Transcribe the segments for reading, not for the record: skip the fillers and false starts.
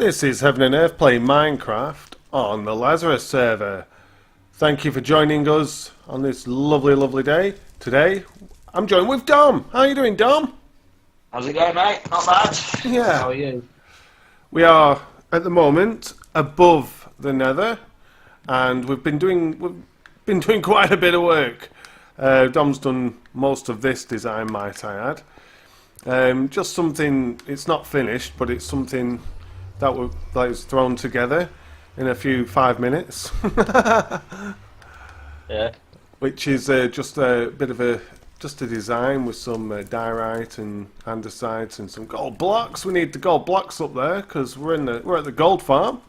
This is Heaven and Earth playing Minecraft on the Lazarus server. Thank you for joining us on this lovely, lovely day. Today, I'm joined with Dom. How are you doing, Dom? How's it going, mate? Not bad. Yeah. How are you? We are, at the moment, above the nether, and we've been doing quite a bit of work. Dom's done most of this design, might I add. Just something, it's not finished, but it's something that was thrown together in a few 5 minutes. Yeah. Which is just a bit of a design with some diorite and andesite and some gold blocks. We need the gold blocks up there because we're at the gold farm,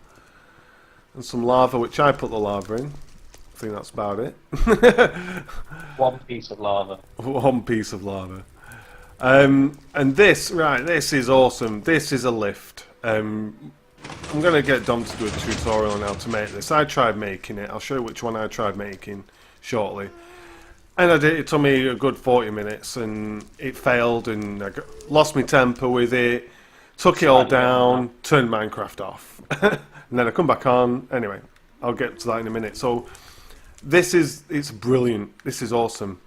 and some lava, which I put the lava in. I think that's about it. One piece of lava. One piece of lava. And this is awesome. This is a lift. I'm going to get Dom to do a tutorial on how to make this. I tried making it. I'll show you which one I tried making shortly. And it took me a good 40 minutes and it failed and I lost my temper with it, took it all down, turned Minecraft off. And then I come back on. Anyway, I'll get to that in a minute. So it's brilliant. This is awesome.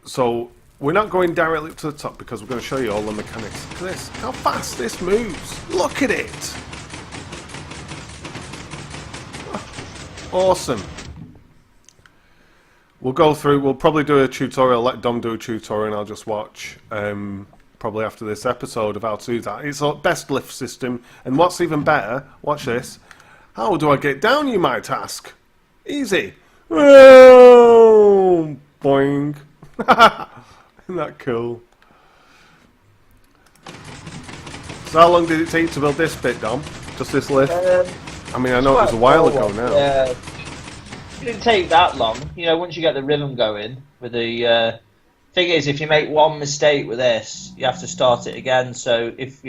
So we're not going directly to the top because we're going to show you all the mechanics. Look at this, how fast this moves. Look at it. Awesome. We'll probably do a tutorial, let Dom do a tutorial and I'll just watch probably after this episode of how to do that. It's our best lift system, and what's even better, watch this. How do I get down, you might ask? Easy. Oh, boing. Isn't that cool? So how long did it take to build this bit, Dom? Just this lift? I mean, I know it was a while ago now. Yeah. It didn't take that long. You know, once you get the rhythm going with the thing is, if you make one mistake with this, you have to start it again. So it's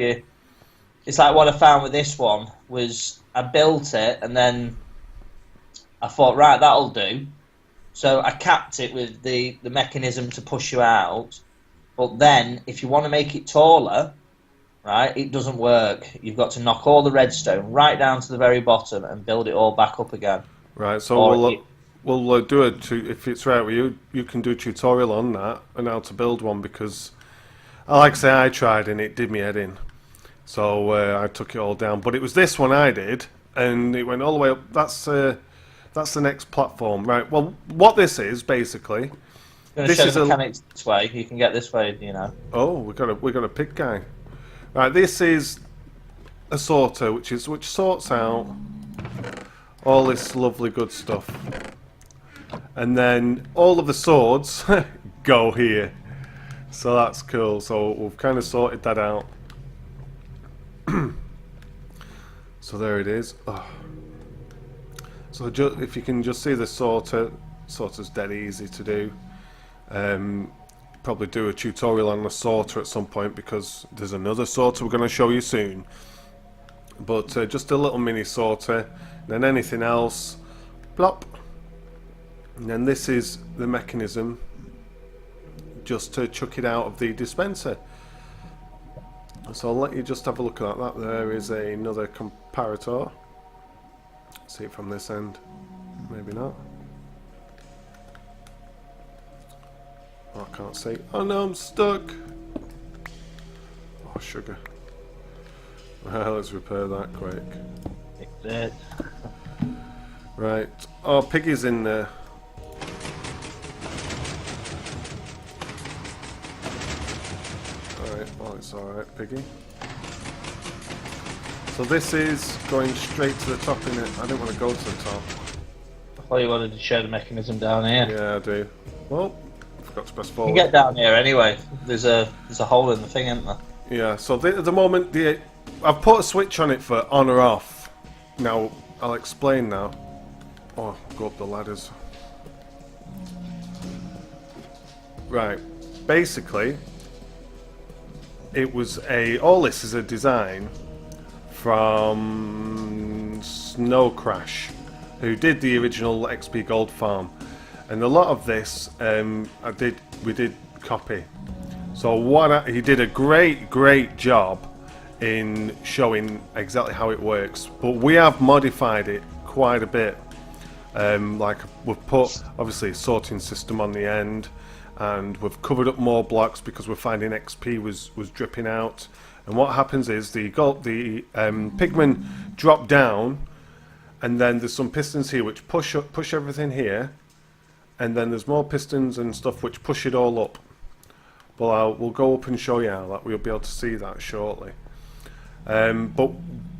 like what I found with this one was I built it and then I thought, right, that'll do. So I capped it with the mechanism to push you out. But then, if you want to make it taller, right, it doesn't work. You've got to knock all the redstone right down to the very bottom and build it all back up again. Right, so we'll do if it's right with you, you can do a tutorial on that and how to build one, because, like I say, I tried and it did me head in. So I took it all down. But it was this one I did, and it went all the way up. That's the next platform, right? Well, what this is basically, this is the mechanics this way. You can get this way, you know. Oh, we got a pig guy. Right, this is a sorter, which sorts out all this lovely good stuff, and then all of the swords go here. So that's cool. So we've kind of sorted that out. So there it is. Oh. So if you can just see the sorter's dead easy to do. Probably do a tutorial on the sorter at some point because there's another sorter we're going to show you soon. But just a little mini sorter, then anything else, plop. And then this is the mechanism just to chuck it out of the dispenser. So I'll let you just have a look at that. There is another comparator. See it from this end, maybe not. Oh, I can't see. Oh no, I'm stuck. Oh, sugar. Well, let's repair that quick. Fix it. Right. Oh, Piggy's in there. Alright, well, it's alright, Piggy. So this is going straight to the top, innit? I didn't want to go to the top. I thought you wanted to show the mechanism down here. Yeah, I do. Well, I forgot to press forward. You can get down here anyway. There's a hole in the thing, isn't there? Yeah, so at the moment, I've put a switch on it for on or off. Now, I'll explain now. Oh, go up the ladders. Right, basically, all this is a design from Snocrash, who did the original XP Gold Farm, and a lot of this we did copy. So he did a great job in showing exactly how it works, but we have modified it quite a bit. Like we've put obviously a sorting system on the end, and we've covered up more blocks because we're finding XP was dripping out. And what happens is the pigmen drop down, and then there's some pistons here which push everything here, and then there's more pistons and stuff which push it all up. Well, we'll go up and show you how that. We'll be able to see that shortly. But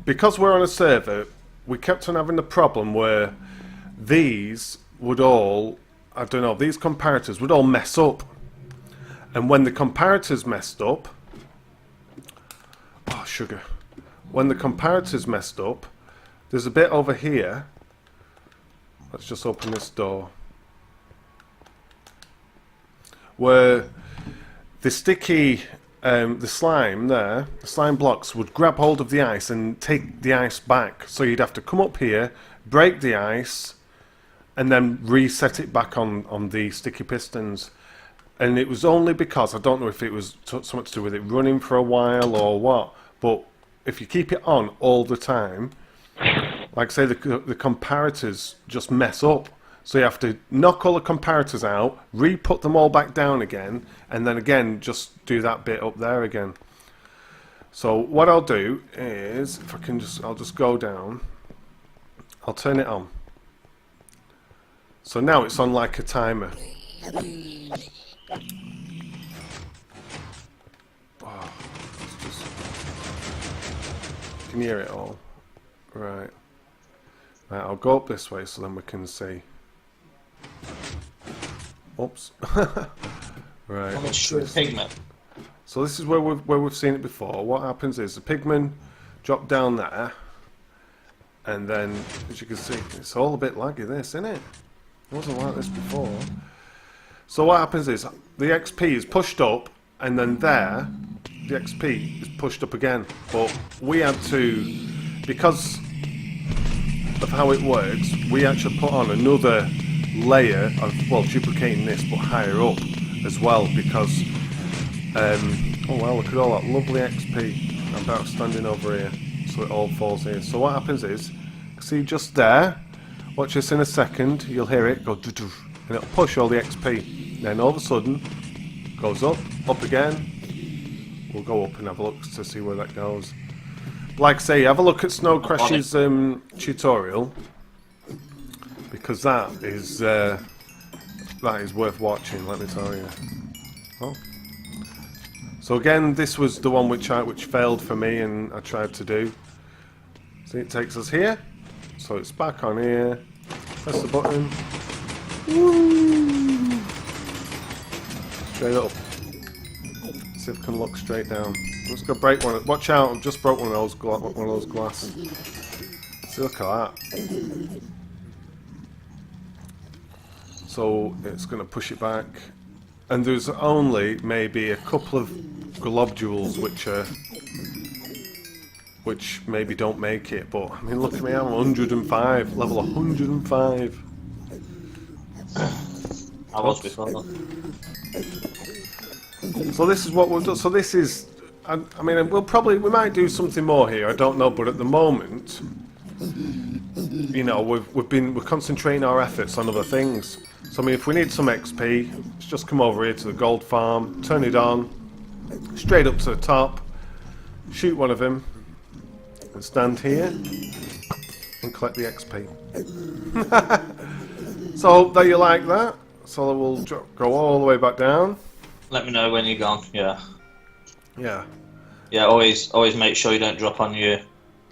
because we're on a server, we kept on having the problem where these would all, I don't know, these comparators would all mess up. And when the comparators messed up, oh sugar, when the comparators messed up, there's a bit over here. Let's just open this door. Where the sticky, the slime there, the slime blocks would grab hold of the ice and take the ice back. So you'd have to come up here, break the ice, and then reset it back on the sticky pistons. And it was only because, I don't know if it was something to do with it running for a while or what, but if you keep it on all the time, like say the comparators just mess up. So you have to knock all the comparators out, re-put them all back down again, and then again just do that bit up there again. So what I'll do is, if I can just, I'll just go down, I'll turn it on. So now it's on like a timer. Oh, just, can you hear it all? Right. Right, I'll go up this way so then we can see. Oops. Right. Pigman. So this is where we've seen it before. What happens is the pigmen drop down there, and then as you can see, it's all a bit laggy. This, isn't it? It wasn't like this before. So what happens is the XP is pushed up, and then there, the XP is pushed up again. But we had to, because of how it works, we actually put on another layer of, well, duplicating this but higher up as well, because oh wow, look at all that lovely XP. I'm about standing over here so it all falls here. So what happens is, see just there, watch this in a second, you'll hear it go doo-doo, and it'll push all the XP. Then all of a sudden goes up again. We'll go up and have a look to see where that goes. Like I say, have a look at Snocrash's tutorial, because that is worth watching, let me tell you. Oh. So again, this was the one which failed for me, and I tried to do. See, it takes us here, so it's back on here. Press the button. Woo! Straight up. See if I can look straight down. I'm just gonna break one. Watch out! I've just broke one of those glass. See, look at that. So it's going to push it back, and there's only maybe a couple of globules which maybe don't make it. But I mean, look at me, I'm 105, level 105. I was before. So this is what we've done. So this is, I mean, we might do something more here. I don't know, but at the moment, you know, we're concentrating our efforts on other things. So I mean, if we need some XP, let's just come over here to the gold farm, turn it on, straight up to the top, shoot one of them, and stand here and collect the XP. So there, you like that? So we'll go all the way back down. Let me know when you're gone. Yeah. Yeah. Yeah. Always make sure you don't drop on your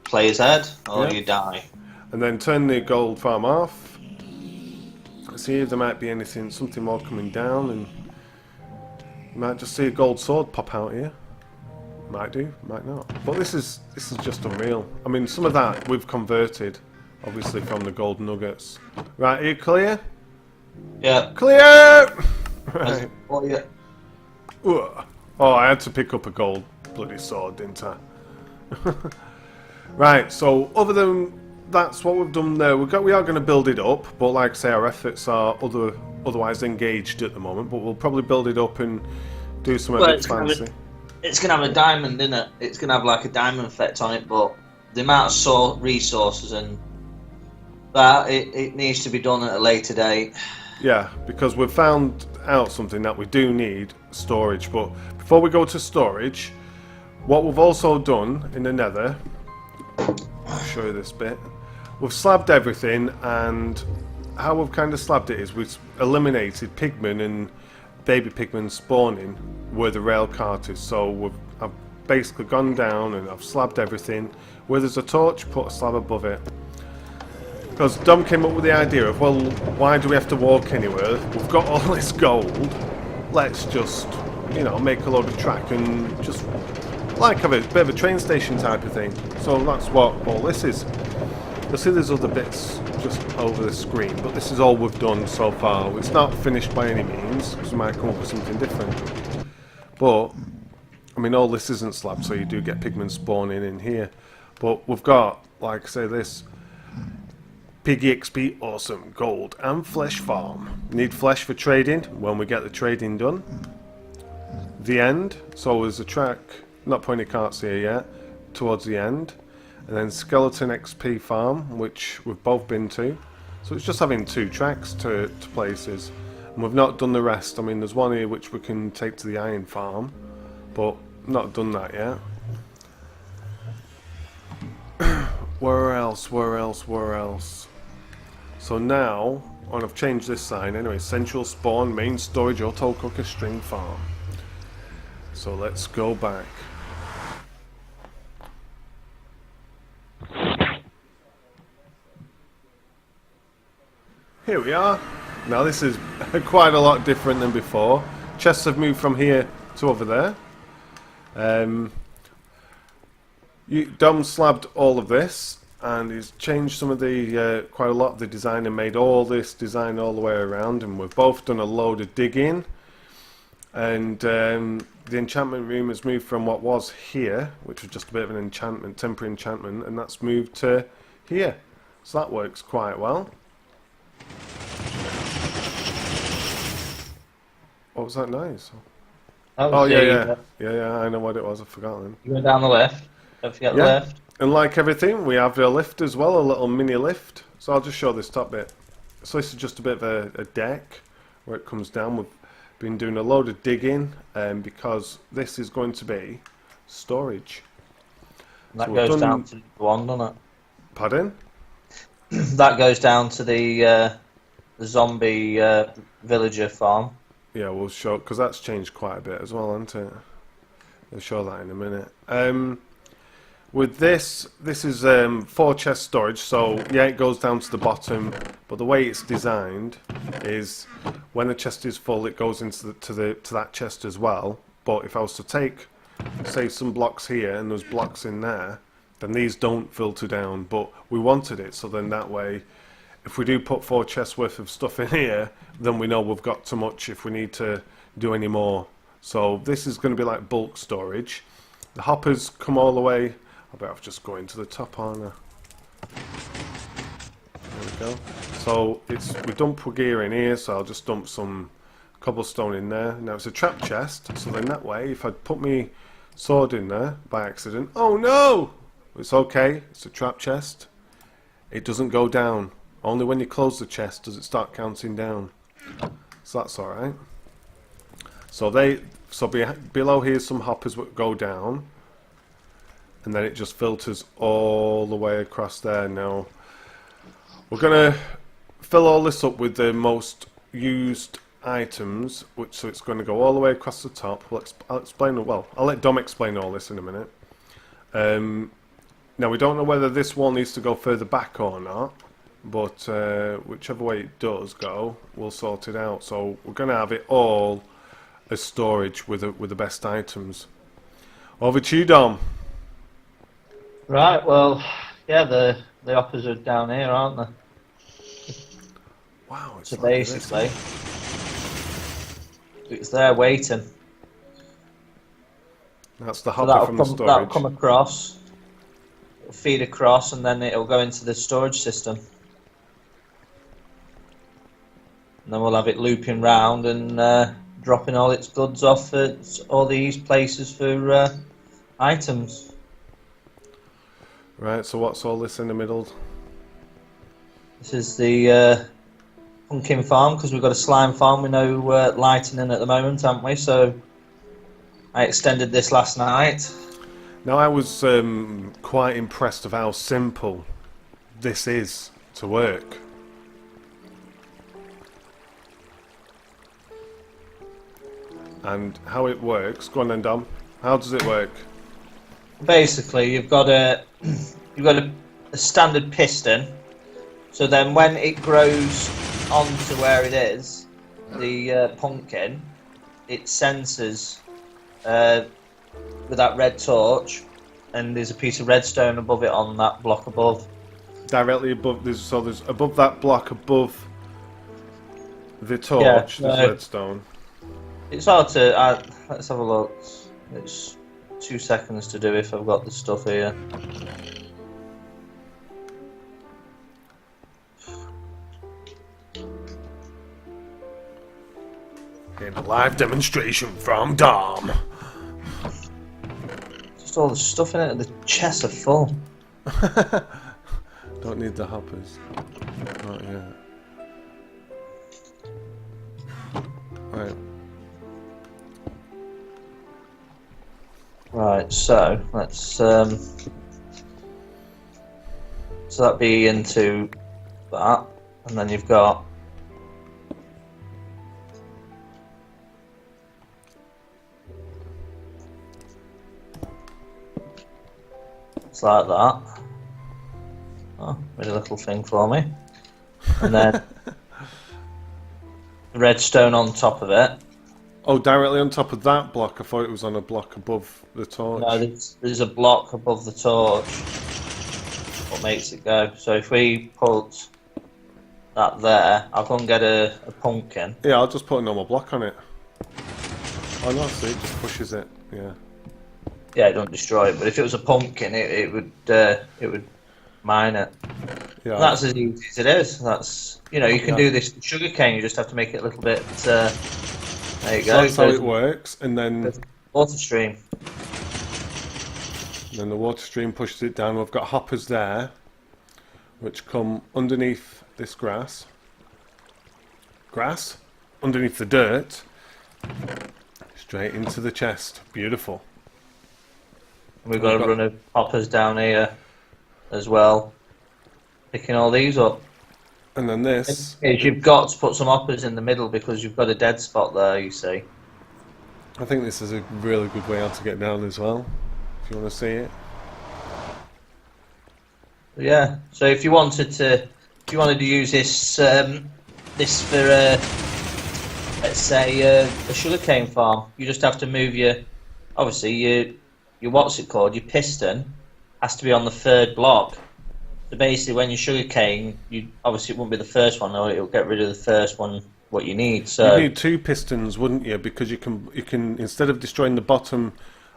player's head, or you die. And then turn the gold farm off. See if there might be something more coming down, and you might just see a gold sword pop out here. Might do, might not. But this is just unreal. I mean, some of that we've converted, obviously, from the gold nuggets. Right, are you clear? Yeah. Clear! Right. Oh, yeah. Ugh. Oh, I had to pick up a gold bloody sword, didn't I? Right, so other than that's what we've done there. We are going to build it up, but like I say, our efforts are otherwise engaged at the moment. But we'll probably build it up and do something a bit fancy. it's gonna have a diamond in it. It's gonna have like a diamond effect on it, but the amount of resources and that it needs to be done at a later date. Yeah, because we've found out something that we do need storage. But before we go to storage, what we've also done in the nether, I'll show you this bit. We've slabbed everything, and how we've kind of slabbed it is we've eliminated pigmen and baby pigmen spawning where the rail cart is. So I've basically gone down and I've slabbed everything. Where there's a torch, put a slab above it. Because Dom came up with the idea of, well, why do we have to walk anywhere? We've got all this gold. Let's just, you know, make a load of track and just like have a bit of a train station type of thing. So that's what all this is. You'll see there's other bits just over the screen, but this is all we've done so far. It's not finished by any means, because we might come up with something different. But, I mean, all this isn't slab, so you do get pigmen spawning in here. But we've got, like I say, this Piggy XP Awesome Gold and Flesh Farm. Need flesh for trading when we get the trading done. The end, so there's a track, not pointing carts here yet, towards the end. And then Skeleton XP Farm, which we've both been to. So it's just having 2 tracks to places. And we've not done the rest. I mean, there's one here which we can take to the Iron Farm, but not done that yet. Where else? Where else? Where else? So now, and I've changed this sign anyway, Central Spawn, Main Storage, Auto Cooker, String Farm. So let's go back. Here we are. Now this is quite a lot different than before. Chests have moved from here to over there. Dom slabbed all of this, and he's changed some of the quite a lot of the design and made all this design all the way around. And we've both done a load of digging. And the enchantment room has moved from what was here, which was just a bit of an enchantment, temporary enchantment, and that's moved to here. So that works quite well. What was that noise? Oh yeah, I know what it was. I've forgotten. You went down the left. Don't forget the left. And like everything, we have a lift as well, a little mini lift. So I'll just show this top bit. So this is just a bit of a deck where it comes down. We've been doing a load of digging because this is going to be storage. And that so goes down to the one, doesn't it? Pardon? That goes down to the zombie villager farm. Yeah, we'll show, because that's changed quite a bit as well, hasn't it? We'll show that in a minute. With this is 4 chest storage, so yeah, it goes down to the bottom, but the way it's designed is when the chest is full, it goes into to that chest as well. But if I was to take, say, some blocks here and there's blocks in there, then these don't filter down. But we wanted it, so then that way, if we do put 4 chests worth of stuff in here, then we know we've got too much if we need to do any more. So this is going to be like bulk storage. The hoppers come all the way. I bet I'll just go into the top, aren't I? There we go. So we dump our gear in here, so I'll just dump some cobblestone in there. Now it's a trap chest, so then that way, if I'd put me sword in there by accident, oh no! It's okay, it's a trap chest. It doesn't go down. Only when you close the chest does it start counting down. So that's alright. So below here some hoppers would go down. And then it just filters all the way across there. Now we're going to fill all this up with the most used items, so it's going to go all the way across the top. I'll let Dom explain all this in a minute. Now we don't know whether this wall needs to go further back or not, but whichever way it does go, we'll sort it out. So we're going to have it all as storage with the best items. Over to you, Dom. Right, well, yeah, the hoppers are down here, aren't they? Wow, it's so like basically, it's there waiting. That's the hopper from the storage. That'll come across, it'll feed across, and then it'll go into the storage system. And then we'll have it looping round, and dropping all its goods off at all these places for items. Right, so what's all this in the middle? This is the pumpkin farm, because we've got a slime farm with no lighting in at the moment, haven't we? So I extended this last night. Now, I was quite impressed of how simple this is to work. And how it works. Go on then, Dom. How does it work? Basically, you've got a standard piston. So then, when it grows onto where it is, the pumpkin, it senses with that red torch, and there's a piece of redstone above it on that block above. Directly above. There's above that block above the torch. There's redstone. It's hard to. Let's have a look. It's 2 seconds to do if I've got the stuff here. In a live demonstration from Dom. Just all the stuff in it, and the chests are full. Don't need the hoppers. Not yet. Right. Right, so let's so that'd be into that, and then you've got it's like that. Oh, made a little thing for me, and then redstone on top of it. Oh, directly on top of that block. I thought it was on a block above the torch. No, there's a block above the torch. What makes it go? So if we put that there, I'll go and get a pumpkin. Yeah, I'll just put a normal block on it. Oh no, see, it just pushes it. Yeah. Yeah, don't destroy it. But if it was a pumpkin, it would mine it. Yeah. And that's as easy as it is. That's you can do this with sugarcane. You just have to make it a little bit. There you go. So that's how it works, and then water stream. Then the water stream pushes it down. We've got hoppers there, which come underneath this grass. Underneath the dirt, straight into the chest. Beautiful. We've got a run of hoppers down here as well, picking all these up. And then this. You've got to put some hoppers in the middle because you've got a dead spot there, you see. I think this is a really good way out to get down as well, if you want to see it. Yeah. So if you wanted to use this for let's say a sugarcane farm, you just have to move your what's it called? Your piston has to be on the third block. So basically, when you sugarcane, it won't be the first one, or it'll get rid of the first one. What you need, so you need two pistons, wouldn't you? Because you can instead of destroying the bottom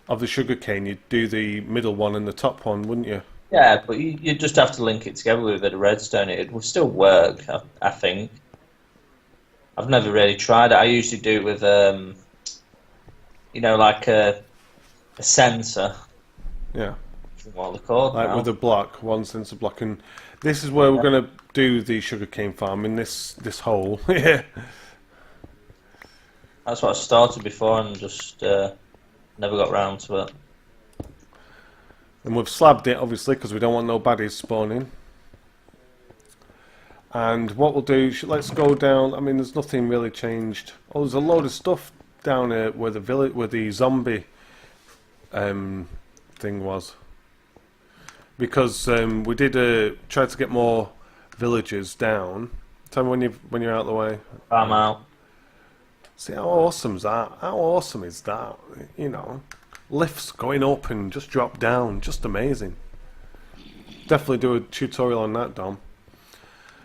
of the sugarcane, you'd do the middle one and the top one, wouldn't you? Yeah, but you just have to link it together with a bit of redstone. It will still work, I think. I've never really tried it. I usually do it with like a sensor. Yeah. What they're called like now. with a block, one sensor block, and this is where we're going to do the sugarcane farm in this hole. Yeah. That's what I started before and just never got round to it. And we've slabbed it, obviously, because we don't want no baddies spawning. And what we'll do, let's go down. I mean, there's nothing really changed. Oh, there's a load of stuff down here where the zombie thing was. Because we did try to get more villagers down. Tell me when you're out of the way. I'm out. See how awesome is that? How awesome is that? Lifts going up and just drop down, just amazing. Definitely do a tutorial on that, Dom.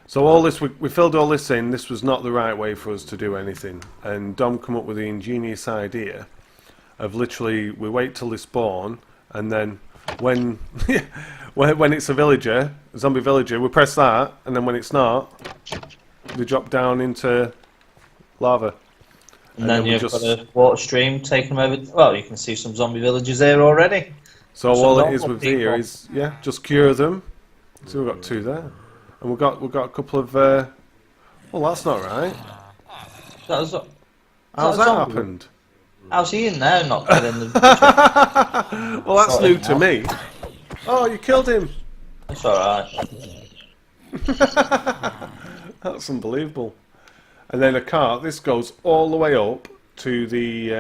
So all this we filled all this in. This was not the right way for us to do anything, and Dom come up with the ingenious idea of literally we wait till they spawn, and then when it's a zombie villager, we press that, and then when it's not, they drop down into lava. And then you've got a water stream taking them over. Well, you can see some zombie villagers here already. So all it is with here is just cure them. So we've got 2 there, and we've got a couple of. Well, that's not right. How's that happened? How's he in there not killing the... Well, that's new to me. Oh, you killed him. That's alright. That's unbelievable. And then a cart. This goes all the way up to the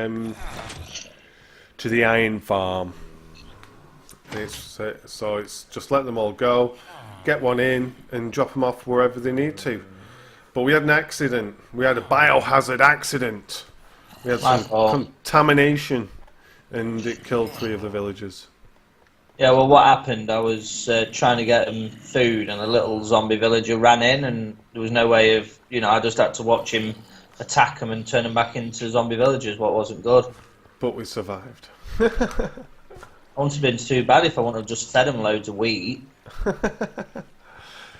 iron farm. So it's just let them all go, get one in, and drop them off wherever they need to. But we had an accident. We had a biohazard accident. We had some contamination, and it killed 3 of the villagers. Yeah, well, what happened? I was trying to get them food, and a little zombie villager ran in, and there was no way of, I just had to watch him attack them and turn them back into zombie villagers. What wasn't good. But we survived. It wouldn't have been too bad if I wouldn't have just fed them loads of wheat.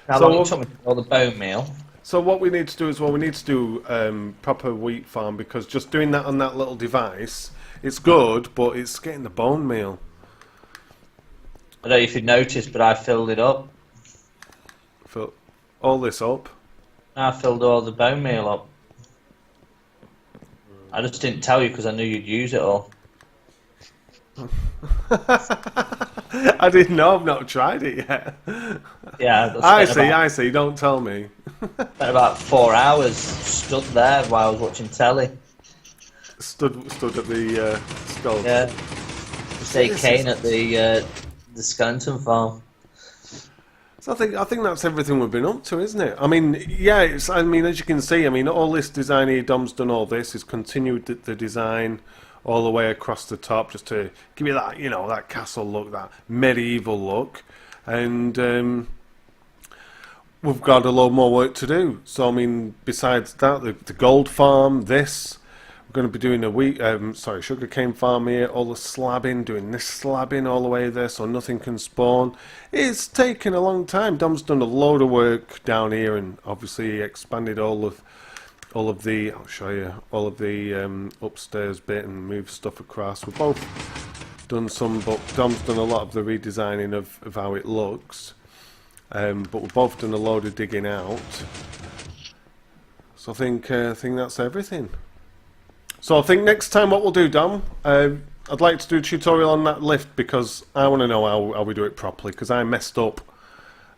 How So long it took me to all the bone meal? So what we need to do is, we need to do proper wheat farm, because just doing that on that little device, it's good, but it's getting the bone meal. I don't know if you've noticed, but I filled it up. Fill all this up. I filled all the bone meal up. I just didn't tell you because I knew you'd use it all. I didn't know. I've not tried it yet. Yeah, I see. Don't tell me. Spent about 4 hours stood there while I was watching telly. Stood at the skull. Yeah. Say Kane at the skeleton farm. So I think that's everything we've been up to, isn't it? I mean, yeah. As you can see, all this design here, Dom's done all this. He's continued the design all the way across the top, just to give you that, that castle look, that medieval look. And we've got a lot more work to do. So, besides that, the gold farm, we're going to be doing a sugarcane farm here, all the slabbing, doing this slabbing all the way there so nothing can spawn. It's taken a long time. Dom's done a load of work down here, and obviously he expanded all of the, I'll show you, all of the upstairs bit and moved stuff across. We've both done some, but Dom's done a lot of the redesigning of how it looks. But we've both done a load of digging out. So I think that's everything. So I think next time what we'll do, Dom, I'd like to do a tutorial on that lift, because I want to know how we do it properly, because I messed up,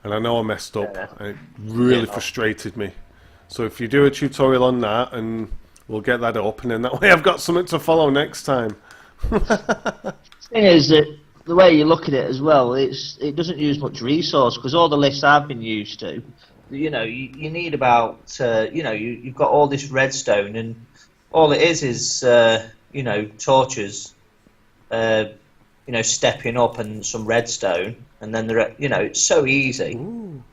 and I know I messed up, and it really frustrated me. So if you do a tutorial on that, and we'll get that up, and then that way I've got something to follow next time. The thing is that the way you look at it as well, it doesn't use much resource, because all the lifts I've been used to, You need about, you've got all this redstone, and all it is torches, stepping up, and some redstone, and then it's so easy. Ooh.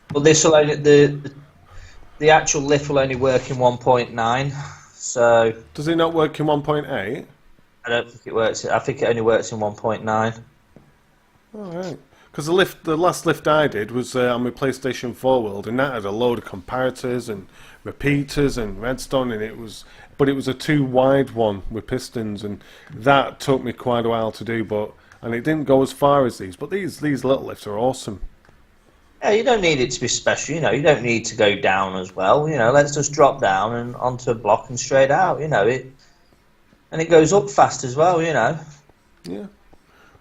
But this will only the actual lift will only work in 1.9. So does it not work in 1.8? I don't think it works. I think it only works in 1.9. All right. Because the last lift I did was on my PlayStation 4 world, and that had a load of comparators and repeaters and redstone, and it was a 2 wide one with pistons, and that took me quite a while to do, and it didn't go as far as these. But these little lifts are awesome. Yeah, you don't need it to be special. You don't need to go down as well. Let's just drop down and onto a block and straight out. And it goes up fast as well. Yeah.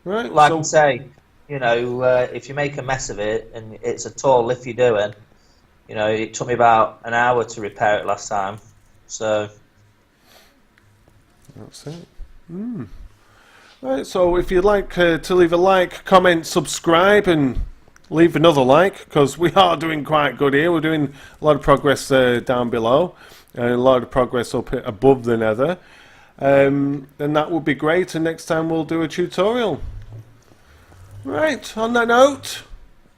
Right. Like I say. If you make a mess of it and it's a tall lift you're doing, it took me about an hour to repair it last time. So that's it. Right, so if you'd like to leave a like, comment, subscribe, and leave another like, because we are doing quite good here. We're doing a lot of progress down below, and a lot of progress up above the nether. Then that would be great, and next time we'll do a tutorial. Right, on that note,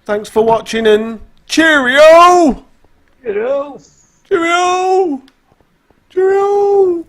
thanks for watching, and cheerio! Cheerio! Cheerio! Cheerio!